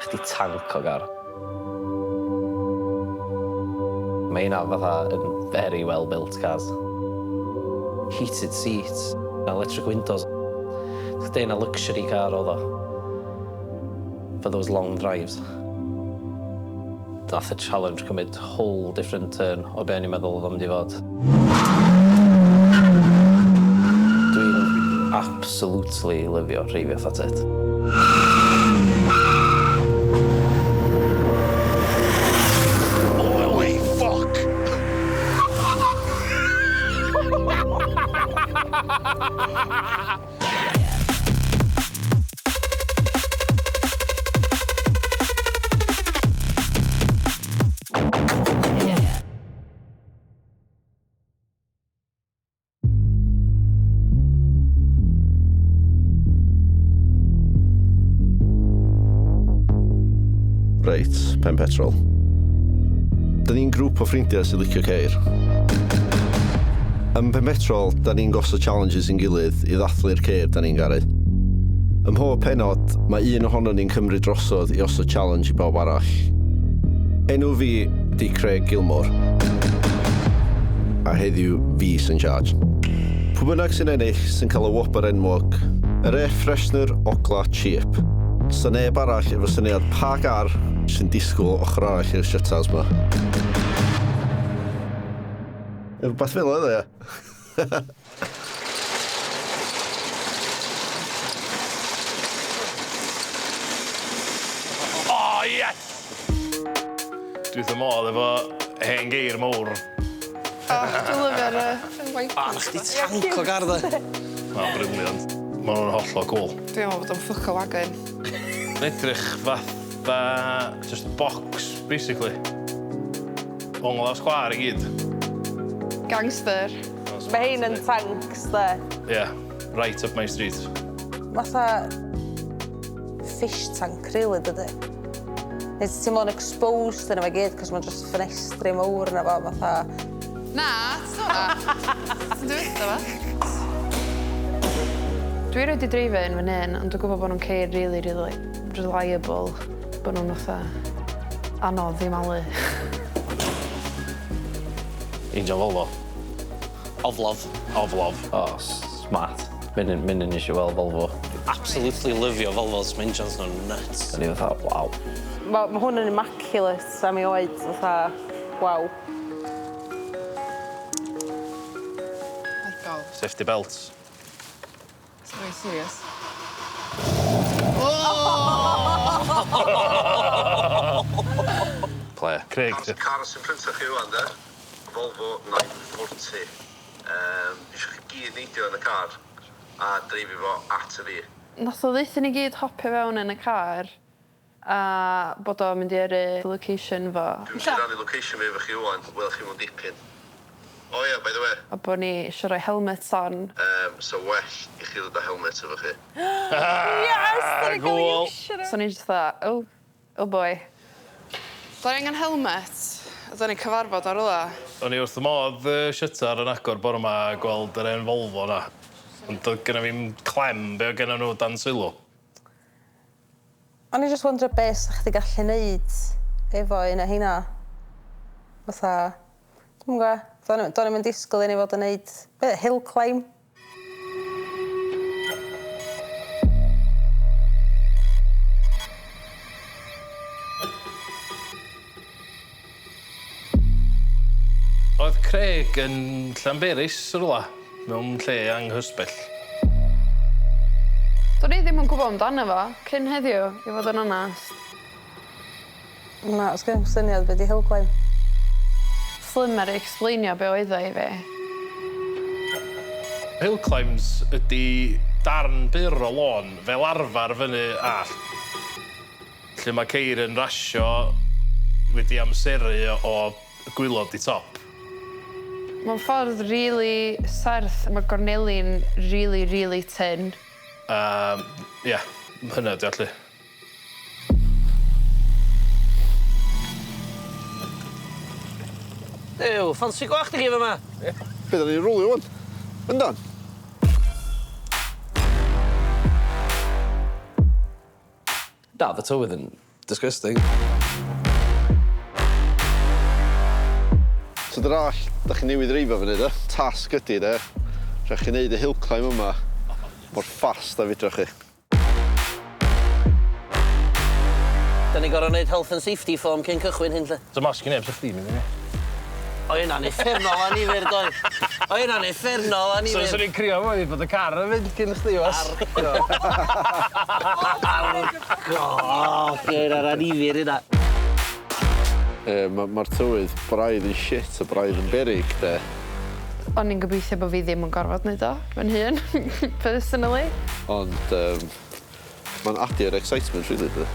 Chdi tanc o gar. Mae hynna fatha yn very well-built cars. Heated seats, electric windows. Chdi yna luxury car oedd o. For those long drives. Dath y challenge cymryd whole different turn o be o'n i'n meddwl oedd o'n mynd i fod. Dwi'n absolutely lyfio rheifio ffatet. Holy fuck! Reit, pen petrol. Da ni'n grŵp o ffrindiau sy'n licio ceir. Ym pen petrol, da ni'n gosod challenges i'n gilydd i ddathlu'r ceir da ni'n garu. Ym mhob penod, mae un ohono ni'n cymryd drosodd i osod challenge i bawb arall. Enw fi di Craig Gilmore. A heddiw fi sy'n charge. Pwy bynnag sy'n ennill sy'n cael y whopper enwog, yr air freshener ogla cheap. So neb arall efo syniad pa gar sy'n disgwyl ochr arall i'r shutters ma. Rhywbeth fel yna, ia. Oh, yes! Dwi wrth y modd efo hen geir mawr. Dwi'n lyfio'r white Na chdi tanc o gar dde. Mae'n briliant. Mae nhw'n hollol cool. Dwi'n meddwl bod o'n ffwc o wagon. Yn edrych fatha just box, basically. Ongl o sgwar i gyd. Gangster. Mae hein yn tanks, de. Yeah, right up my street. Fatha fish tank, really, dydy. Neu ti'n teimlo'n exposed yn efo gyd, cos mae'n just ffenestri mawr yna fo, fatha... Na, ti'n dweud Ti'n dweud o fa? Dwi wedi dreifio un fan hyn, ond dwi'n gwybod bod nhw'n ceir really reliable. Bod nhw'n fatha anodd i malu. Angel Volvo. Oflof. Oflof. Oh, smart. Mynd yn eisiau weld Volvo. Absolutely lyfio Volvos, mae'n jans nhw'n nuts. Da ni fatha, waw. Mae hwn yn immaculate am ei oed, fatha, waw. Argol. Safety belts. It's very serious. Ple. Craig. Y car sy'n pryntach chi wan, de? Volvo 940. Eisiau chi gyd neidio yn y car a dreifio fo at y fi. Nath o ddeithio ni gyd hopio fewn yn y car a bod o'n mynd i yrru location fo. Dwi'n sy'n rannu location fi efo chi wan, wel chi mwyn dipyn. O ia, by the way. A bod ni eisiau rhoi helmets on. So well i chi ddod â helmet efo chi. Yes! Da ni'n cael ei Cool. iwsio nhw. So ni just dda, oh boy. Da ni angen helmet. A da ni cyfarfod ar ola. O'n i wrth y modd shutter yn agor bore yma gweld yr un Volvo na. Ond doedd gennym fi'n clem be o gennym nhw dan sylw. O'n i just wondro beth sa'ch chi gallu neud efo un o hynna. Fatha, dwi'n gwybod, do'n i'n disgwyl i ni fod yn neud, hill climb. Oedd Craig yn Llanberis rwla, mewn lle anghysbell. Do'n i ddim yn gwybod amdano fo, cyn heddiw, i fod yn onest. Na, os gen i'n syniad beth i hill climb. Slimer i explainio be oedd o i fi. Hill climbs ydy darn byr o lôn fel arfer fyny all. Lle mae ceir yn rasio wedi amseru o gwylod i top. Mae'n ffordd really serth, mae gorneli'n really tyn. Ie, hynna di allu. Ew, ffansi gwach di gif yma. Beth da ni'n rwlio wan? Yndan? Da, the tywydd yn disgusting. So dyna all, da chi newydd reifio fyny, da? Tasg ydy, da? Rhaid chi wneud y hill climb yma mor fast a fydrwch chi. Da ni gorau wneud health and safety form cyn cychwyn hyn, lle. So mas gen i, beth chdi mynd i ni? O, hynna'n effernol a nifer, doi. O, hynna'n effernol a So, nifer. sy'n ni'n crio fwy bod y car yn mynd cyn chdi, was? God, hynna'n anifir hynna. Mae'r tywydd braidd yn shit a braidd yn berig, de. O'n i'n gobeithio bod fi ddim yn gorfod wneud o, fy'n hun, personally. Ond mae'n adi'r excitement, really, de.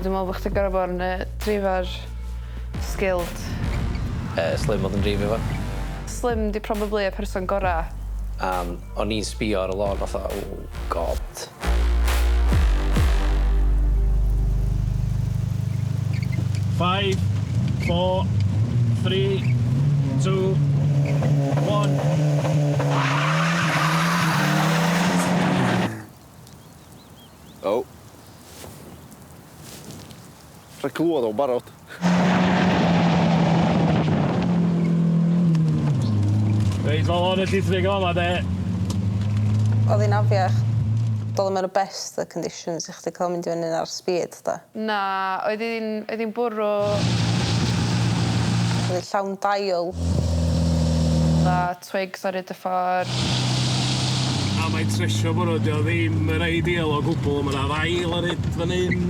Dwi'n meddwl bod chdi gorfod bod yn drifer skilled. Slim oedd yn drifio fo. Slim di probably y person gorau. O'n i'n sbio ar y lôn, fatha, oh, god. Five, 4, 3, 2, 1. O. Rhaid glwad o'n barod. Reit, fel o'n y llithrig o'ma, de. Oedd hi'n afiach. Doedd ddim yn y best the conditions i chdi cael mynd i fyny ar speed, da. Na, oedd hi'n bwrw Oedd hi'n llawn dail. a twigs ar yd y ffordd. A mae tresio bod nhw, dio ddim yn ideal o gwbl. Mae yna ddail ar hyd fan hyn.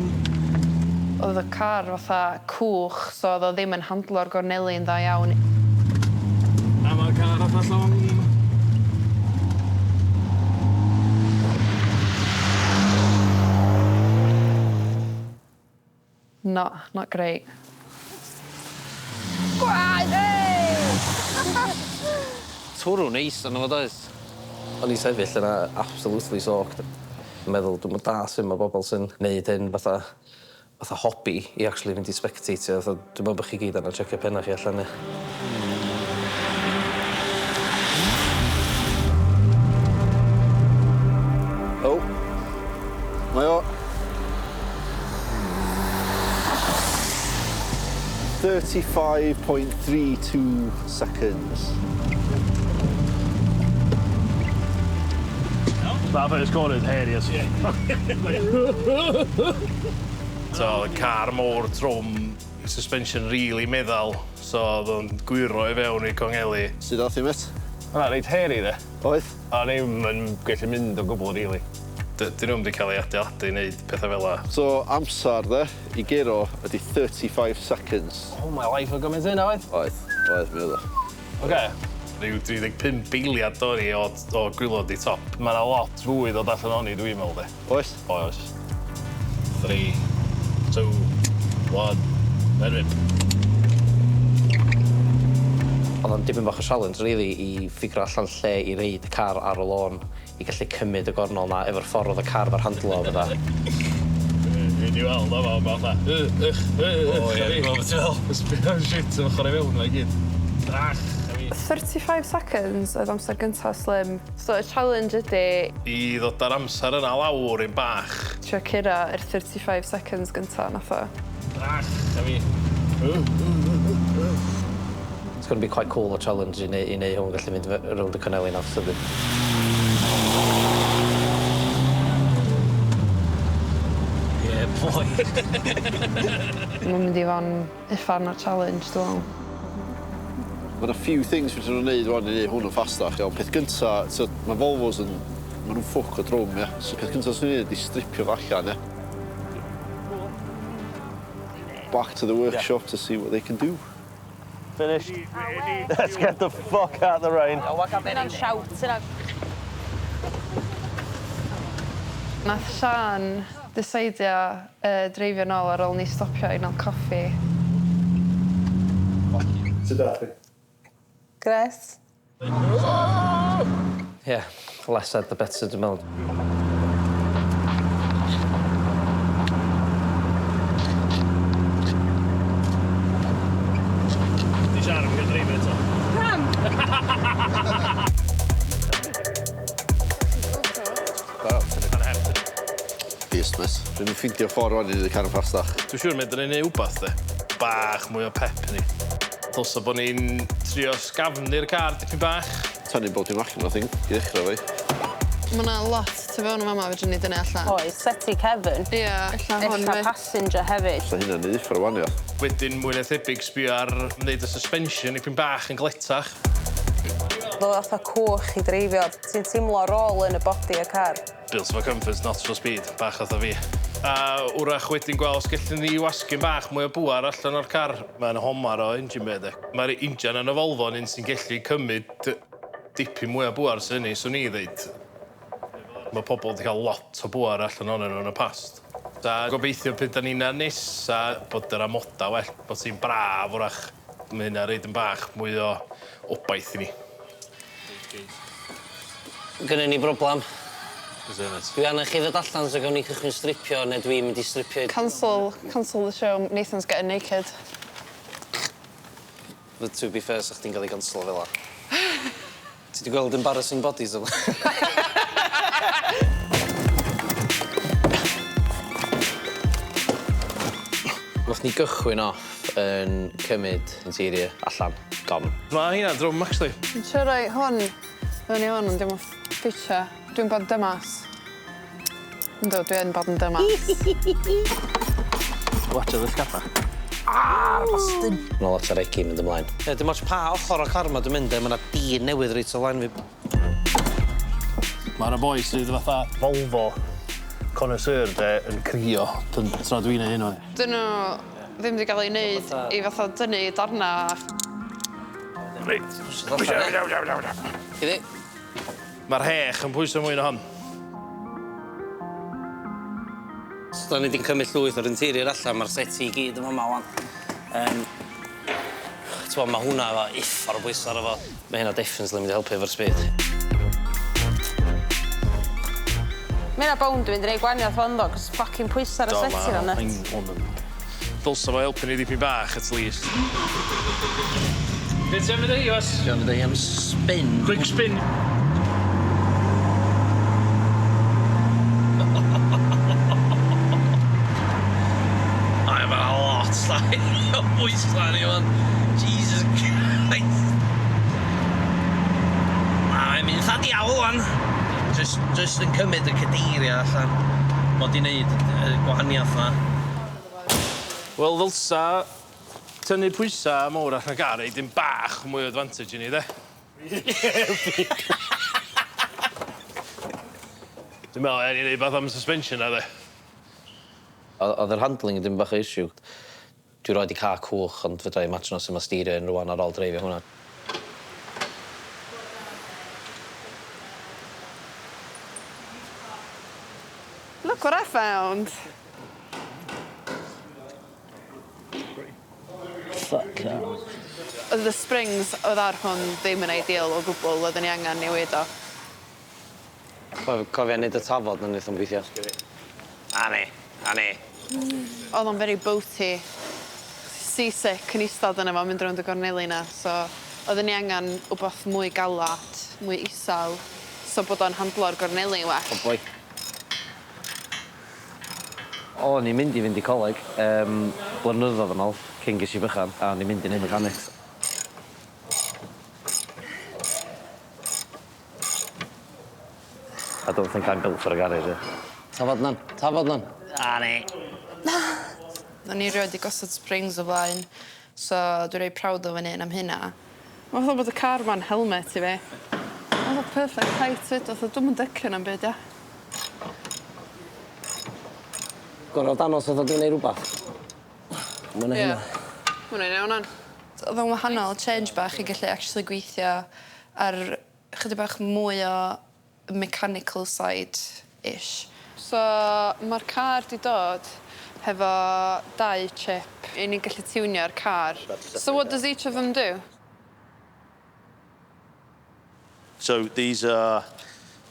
Oedd y car fatha cwch, so oedd o ddim yn handlo'r gorneli'n dda iawn. A mae'r car atha llong. Not great. Twrw neis yn fod oes. O'n i'n sefyll yna absolutely soaked. Yn meddwl, dwi'n da sy'n mae bobl sy'n neud hyn fatha hobby i actually fynd i spectatio. Dwi'n meddwl bod chi gyd yna checio penna chi allan ni. O. Mae o. 35.32 seconds. That first corner is hairy as shit. So, y car mowr trwm, suspension really meddal, so oedd o'n gwyro i fewn i Congeli. Sut oedd i met? Hwna, reit hairy, de. Oedd? A ni'n gallu mynd o gwbl, really. Dyn nhw'n wedi cael ei adeiladu i wneud pethau fel la. So, amser, de, i gero ydy 35 seconds. Oh, my life o gymaint hynna, oedd? Oedd, mi oedd o. Oce. Rhyw 35 biliad dori o gwylod i top. Mae yna lot fwy ddod allan o'n i, dwi'n meddwl, de. Oes? Oes. 3, 2, 1, let rip. Oedd o'n dipyn bach o challenge, really, i ffigur allan lle i reid y car ar y lôn, i gallu cymryd y gornol na efo'r ffordd oedd y car fer handlo o fydda. Dwi wedi weld o fel fatha. O, ie, dwi'n gweld beth i fel. Ysbyn shit, yn ochr i fewn yma i gyd. Drach. 35 seconds oedd amser gyntaf Slim. So y challenge ydy I ddod ar amser yna lawr i'n bach. trio cura yr 35 seconds gyntaf nath o. Drach, a fi. It's going to be quite cool o challenge i neu hwn gallu mynd rownd y cynelin off sydyn. Yeah, boy. Mae'n mynd I fan uffan o'r challenge, dwi'n meddwl. Mae yna few things fydden nhw'n neud wan i neud hwn yn ffastach. Iawn, peth gynta, mae Volvos yn... Mae nhw'n ffwc o drwm, ia. So peth gynta sy'n neud i stripio fo allan, ia. Back to the workshop to see what they can do. Finished. Let's get the fuck out of the rain. Yna'n siawt yna. Nath Sian decidio dreifio nôl ar ôl ni stopio i nôl coffi. Sut da chi? Gres. Yeah, less said the better, dwi'n meddwl. Di siarad am gael dreifio eto. Beast, miss. Dwi'n ffindio ffordd rwan i ddweud car yn ffastach. Dwi'n siŵr mynd yn ei wbath, de. Bach mwy o pep ni. Dylsa bod ni'n trio sgafnu'r car dipyn bach. Tynnu bod i'n allan o thing, i ddechrau fi. Mae yna lot tu fewn o mama fedrwn ni dynnu allan. Oes, seti Kevin. Ie, illa hwn Ella fi. passenger hefyd. So hynna'n neud uffar o wanio. Wedyn mwy na thebyg sbio ar wneud y suspension dipyn bach yn gletach. Ddo fatha cwch i dreifio. Ti'n teimlo rôl yn y body y car. Built for comfort, not for speed, bach oedd o fi. A wrach wedyn gweld os gallwn ni wasgu'n bach mwy o bwar allan o'r car. Mae'n homar o engine bed. Mae'r injan yn y Volvo yn un sy'n gallu cymryd dipyn mwy o bwar sy'n hynny, swn i ddeud. Mae pobl wedi cael lot o bwar allan o'n nhw yn y past. A gobeithio pryd da ni'n nes a bod yr amoda well, bod ti'n braf wrach. Mae hynna reid yn bach mwy o obaith i ni. Gynnu ni broblem. Bydd Dwi anna chi fod allan so gawn ni cychwyn stripio, neu dwi'n mynd i stripio. Cancel the show. Nathan's getting naked. But to be fair, sa'ch ti'n cael ei ganslo fel la. Ti wedi gweld embarrassing bodies o? Wnaeth ni gychwyn off yn cymryd interior allan, gone. Mae hynna drwm, actually. Dwi'n siŵr roi hwn fyny hwn, ond dim yn ffitio. Dwi'n bod yn dymas. Ynddo, dwi'n bod yn dymas. Watcha this gaffa. Bastyn. Mae'n lot ar egi mynd ymlaen. Dim ots pa ochr o car ma dwi'n mynd, mae yna dyn newydd reit o lain fi. Mae'r boi sydd fatha Volvo connoisseur yn crio tra dwi'n ei hyn o'n. Dyn nhw ddim wedi cael ei wneud i fatha dynnu darna. Iddi? Mae'r hech yn pwyso mwy na hon. So da ni wedi'n cymryd llwyth o'r interior allan, mae'r seti i gyd yma wan. Mae hwnna efo uffar o bwysau ar efo. Mae hynna definitely mynd i helpu efo'r speed. Mae yna bound dwi'n mynd i neud gwaniaeth fondo, cos ffocin pwysau ar y seti na net. Dylsa fo helpu ni dipyn bach, at least. Beth ti'n mynd i os? Dwi'n mynd i am spin. Quick spin. Ai, mae'n lot llai o bwysau ni, man. Jesus Christ. Mae'n mynd thad iawn, wan. Just yn cymryd y cadeiria allan. Mod i wneud y gwahaniaeth na. Wel, ddylsa tynnu pwysau mawr allan gar, dim bach mwy o advantage i ni, de? Dwi'n meddwl, ni'n neud beth am suspension na, de? Oedd yr handling dim bach o issue. Dwi roed i car cwch, ond fydra i imagine os yma styrio yn rwan ar ôl dreifio hwnna. Look what I found. Fuck no. Oedd y springs oedd ar hwn ddim yn ideal o gwbl, oedden ni angen newid o. Cofia neud y tafod yn eithaf gweithio. Ani. Oedd o'n very boaty. Seasick yn istad yna fo, mynd rownd y gorneli na. So, oedden ni angen wbath mwy galat, mwy isal. So bod o'n handlo'r gorneli well. O boi. O, ni'n mynd i fynd i coleg, blynyddoedd yn ôl, cyn ges i bychan, a ni'n mynd i neud mechanics. I don't think I'm built for a garage, Tafod nan. Ani. Na ni rioed i gosod springs o blaen, so dwi'n rhoi prawd o fyny am hynna. Mae'n fatha bod y car ma'n helmet i fi. Mae'n fatha perfect height fyd, fatha dwi'n mynd dycyn am byd, ia. Gorau danos oedd dwi'n neud rhywbeth. Mwyn Ie. hynna. Mwyn iawn on. Oedd o'n wahanol change bach i gallu actually gweithio ar chydig bach mwy o mechanical side-ish. So, mae'r car di dod hefo 2 chip i ni'n gallu tiwnio'r car. So what does each of them do? So these are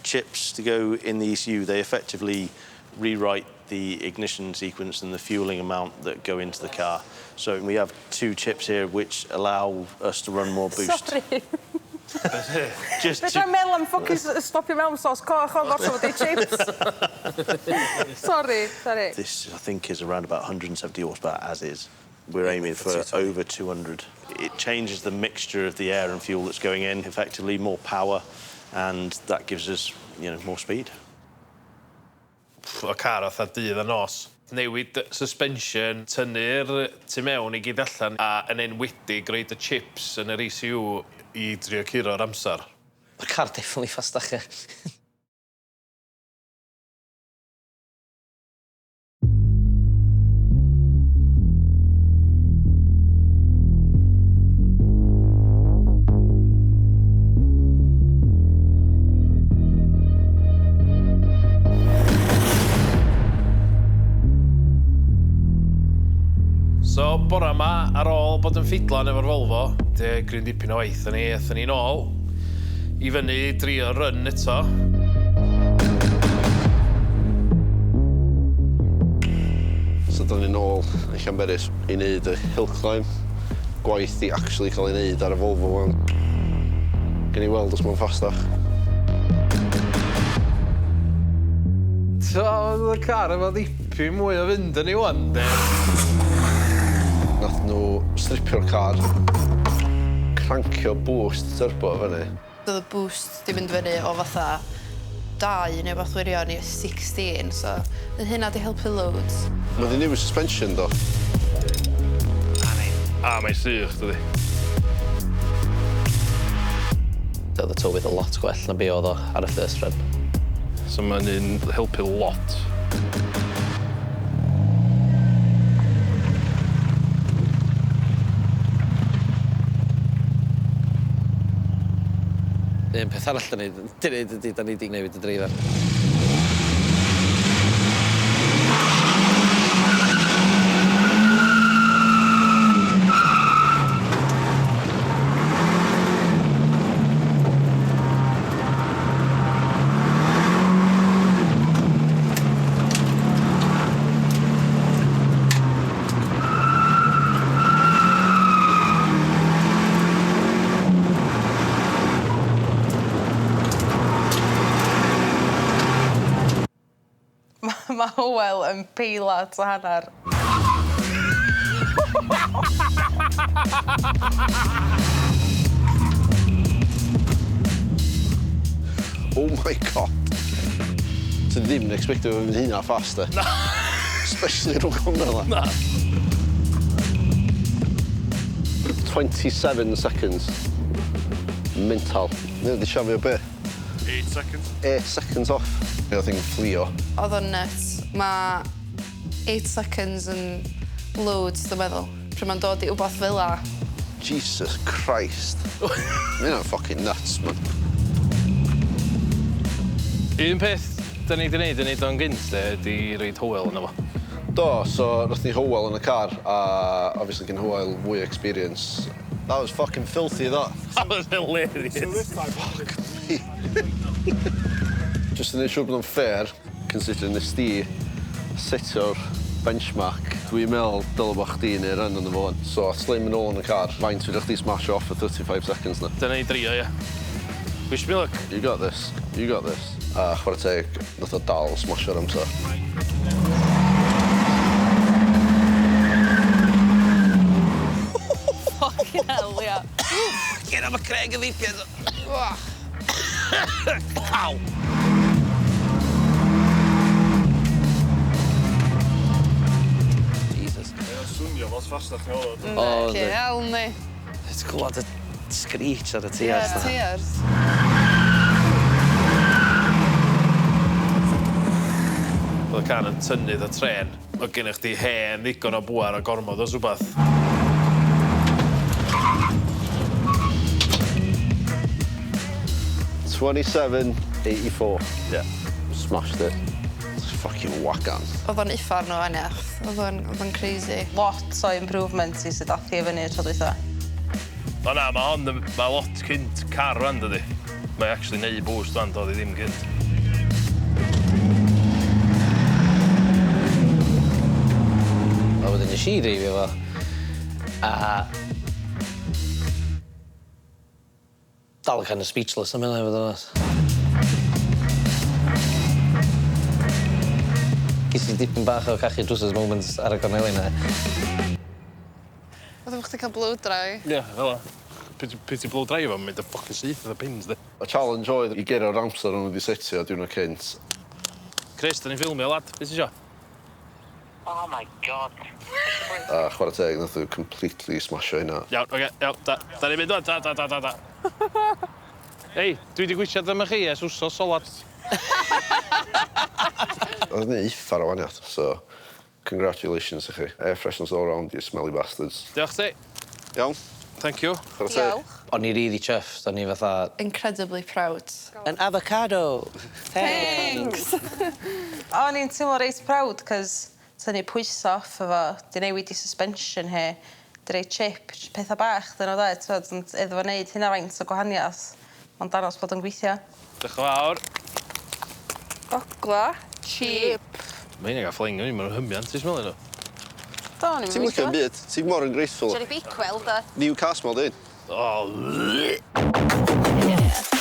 chips to go in the ECU. They effectively rewrite the ignition sequence and the fueling amount that go into the car. So we have 2 chips here which allow us to run more boost. Sorry. Just Fedra meddwl am ffocus stopio mewn sos coch o'n gosod i chips. Sorry. This, I think, is around about 170 horsepower as is. We're aiming for over 200. It changes the mixture of the air and fuel that's going in, effectively more power, and that gives us, more speed. Y car oedd dydd a nos. Newid suspension, tynnu'r tu mewn i gyd allan, a yn enwedig roed y chips yn yr ECU i drio curo'r amser. Mae'r car definitely ffastach e. So, bore yma, ar ôl bod yn ffidlan efo'r Volvo, gryn dipyn o waith yn ni, eithon ni nôl i fyny drio run eto. So, da ni nôl yn Llanberis i wneud y hill climb. Gwaith i actually cael ei wneud ar y Volvo wan. Gen i weld os mae'n ffastach. So, oedd y car efo ddipyn mwy o fynd yn ei wan, de? Nath nhw stripio'r car, crancio boost turbo fyny. Doedd y boost di mynd fyny o fatha 2 neu beth wirion i 16, so hynna di helpu loads. Mae di newid suspension, do. A mae'n sych, dydi. Doedd y tywydd a lot gwell na be oedd o ar y first run. So mae'n helpu lot. Un peth arall da ni di newid y dreifar. Mae Hywel yn peilad o hanner. Oh my god. Ti ddim yn expectio fo fynd hynna fast, e? Na. Especially rhwng hwnna. Na. 27 seconds. Mental. Nid wedi siafio be? 8 seconds. 8 seconds off. Oedd hi'n fflio. Oedd o'n nuts. Mae 8 seconds yn loads, dwi'n meddwl. Pryd mae'n dod i wbath fel la. Jesus Christ. Mae hynna'n fucking nuts, man. Un peth da ni wedi gwneud yn neud o'n gynt, ydi reid Hywel yna fo. Do, so roedd ni Hywel yn y car, a obviously gen Hywel fwy experience. That was fucking filthy, that. That was hilarious. Fuck me. Just yn ei siŵr bod o'n fair, considering nes di setio'r benchmark. Dwi'n meddwl dylai bod chdi neu'r run yn y fôn. So, slim yn ôl yn y car, faint fydda chdi smash off for 35 seconds na. Dyna ni drio, ie. Wish me luck. You got this, you got this. A chwarae teg, nath o dal smashio'r amser. Fucking hell, ia. Get am y Craig y ddipiad. Ow! Jesus. Swnio fos fastach ni oedd. Fucking hell, ni. Ti'n gwybod y screech ar y Ie, TS na. tears. Oedd y can yn tynnudd y tren. Oedd gennych chdi hen ddigon o bwar a gormod o rhywbeth. $27.84. Yeah. Smashed it. It's fucking whack-on. Oedd o'n uffar nhw ennill. Oedd o'n crazy. Lot o improvements i sydd athi fyny tro dweitha. O na, mae lot cynt car rhan, dydi. Mae actually neud boost rhan, doedd i ddim cynt. A wedyn nes i reifio fo. A Dal kind of speechless am hynny, fod yna. Ges i dipyn bach o cachu drwsys moments ar y gornelin na. Oedd bod chdi cael blow dry. Ie, fel Pwy ti blow dry efo, mynd y ffocin syth oedd y pins, di. Y challenge oedd i gero'r amser o'n wedi setio diwrnod cynt. Chris, da ni'n ffilmio, lad. Beth isio? Oh my god. A chwarae teg, nath nhw completely smasho hynna. Iawn, oce, iawn, da. Da ni'n mynd o'n, da. Ei, dwi wedi gwysiad yma chi ers wsos o lad. Oedd ni uffar o waniad, so congratulations i chi. Air fresheners all round, you smelly bastards. Diolch ti. Iawn, Thank you. chwarae teg. Diolch. O'n i really chuffed, o'n i fatha... Incredibly proud. An avocado. Thanks! O'n i'n teimlo reit proud, cos tynnu pwyso off efo, di newid i suspension he, di rei chip, pethau bach, dyn nhw dde, twyd, ond iddo fo wneud hynna faint o gwahaniaeth, ond danos bod yn gweithio. Diolch yn fawr. Ogla. Cheap. Mae hynny'n gael ffling, o'n i'n mynd hymiant, ti'n smelu nhw? Do, o'n i'n Ti'n mwyn byd? Ti'n mor yn grateful. Jerry Bakewell, da. New car smell, dyn? Oh, Yeah.